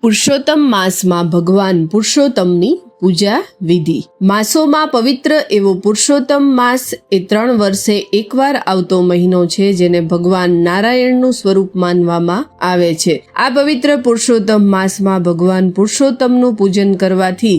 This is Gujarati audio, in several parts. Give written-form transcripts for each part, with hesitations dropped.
પુરુષોત્તમ માસમાં ભગવાન પુરુષોત્તમની પૂજા વિધિ। માસોમાં પવિત્ર એવો પુરુષોત્તમ માસ એ 3 વર્ષે એકવાર આવતો મહિનો છે, જેને ભગવાન નારાયણનું સ્વરૂપ માનવામાં આવે છે। આ પવિત્ર પુરુષોત્તમ માસમાં ભગવાન પુરુષોત્તમનું પૂજન કરવાથી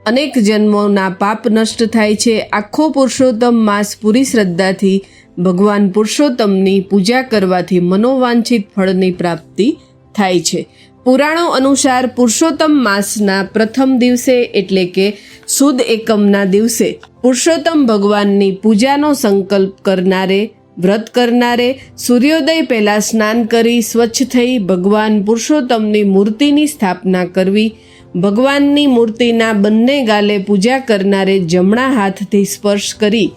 અનેક જન્મોના પાપ નષ્ટ થાય છે। આખો પુરુષોત્તમ માસ પૂરી શ્રદ્ધાથી ભગવાન પુરુષોત્તમની પૂજા કરવાથી મનોવાંછિત ફળની પ્રાપ્તિ થાય છે। પુરાણો અનુસાર પુરુષોત્તમ માસના પ્રથમ દિવસે એટલે કે સુદ એકમના દિવસે પુરુષોત્તમ ભગવાનની પૂજાનો સંકલ્પ કરનારે, વ્રત કરનારે સૂર્યોદય પહેલા સ્નાન કરી સ્વચ્છ થઈ ભગવાન પુરુષોત્તમની મૂર્તિની સ્થાપના કરવી, ભગવાનની મૂર્તિના બંને ગાલે પૂજા કરનારે જમણા હાથથી સ્પર્શ કરી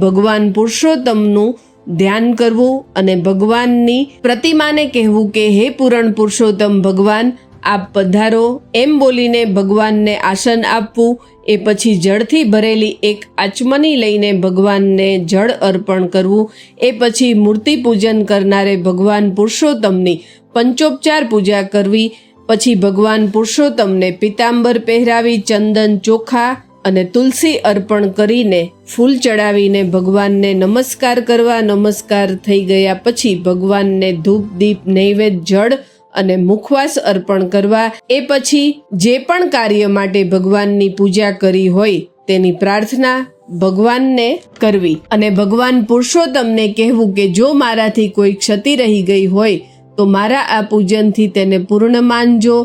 ભગવાન પુરુષોત્તમનું ધ્યાન કરવું અને ભગવાનની પ્રતિમાને કહેવું કે હે પૂરણ પુરુષોત્તમ ભગવાન, આપ પધારો એમ બોલીને ભગવાનને આસન આપવું। એ પછી જળથી ભરેલી એક આચમની લઈને ભગવાનને જળ અર્પણ કરવું। એ પછી મૂર્તિ પૂજન કરનારે ભગવાન પુરુષોત્તમની પંચોપચાર પૂજા કરવી। પછી ભગવાન પુરુષોત્તમને પીતાંબર પહેરાવી ચંદન, ચોખા અને તુલસી અર્પણ કરીને ફૂલ ચડાવીને ભગવાનને નમસ્કાર કરવા। નમસ્કાર થઈ ગયા પછી ભગવાનને ધૂપ, દીપ, નૈવેદ્ય, જળ અને મુખવાસ અર્પણ કરવા। એ પછી જે પણ કાર્ય માટે ભગવાનની પૂજા કરી હોય તેની પ્રાર્થના ભગવાનને કરવી અને ભગવાન પુરુષોત્તમને કહેવું કે જો મારાથી કોઈ ક્ષતિ રહી ગઈ હોય તો મારા આ પૂજનથી તેને પૂર્ણ માનજો।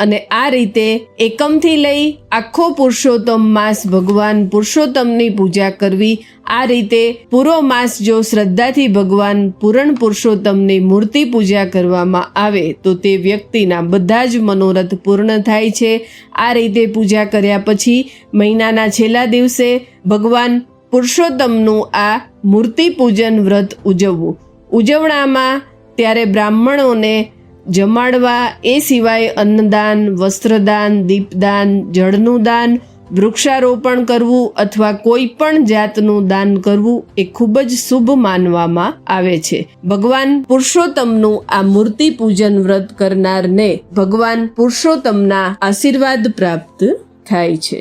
અને આ રીતે એકમથી લઈ આખો પુરુષોત્તમ માસ ભગવાન પુરુષોત્તમની પૂજા કરવી। આ રીતે પૂરો માસ જો શ્રદ્ધાથી ભગવાન પૂરણ પુરુષોત્તમની મૂર્તિ પૂજા કરવામાં આવે તો તે વ્યક્તિના બધા જ મનોરથ પૂર્ણ થાય છે। આ રીતે પૂજા કર્યા પછી મહિનાના છેલ્લા દિવસે ભગવાન પુરુષોત્તમનું આ મૂર્તિ પૂજન વ્રત ઉજવવું। ઉજવણામાં ત્યારે બ્રાહ્મણોને જમાડવા, એ સિવાય અન્નદાન, વસ્ત્રદાન, દીપદાન, જળનું દાન, વૃક્ષારોપણ કરવું અથવા કોઈ પણ જાતનું દાન કરવું એ ખૂબ જ શુભ માનવામાં આવે છે। ભગવાન પુરુષોત્તમનું આ મૂર્તિ પૂજન વ્રત કરનારને ભગવાન પુરુષોત્તમના આશીર્વાદ પ્રાપ્ત થાય છે।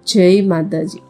જય માતાજી।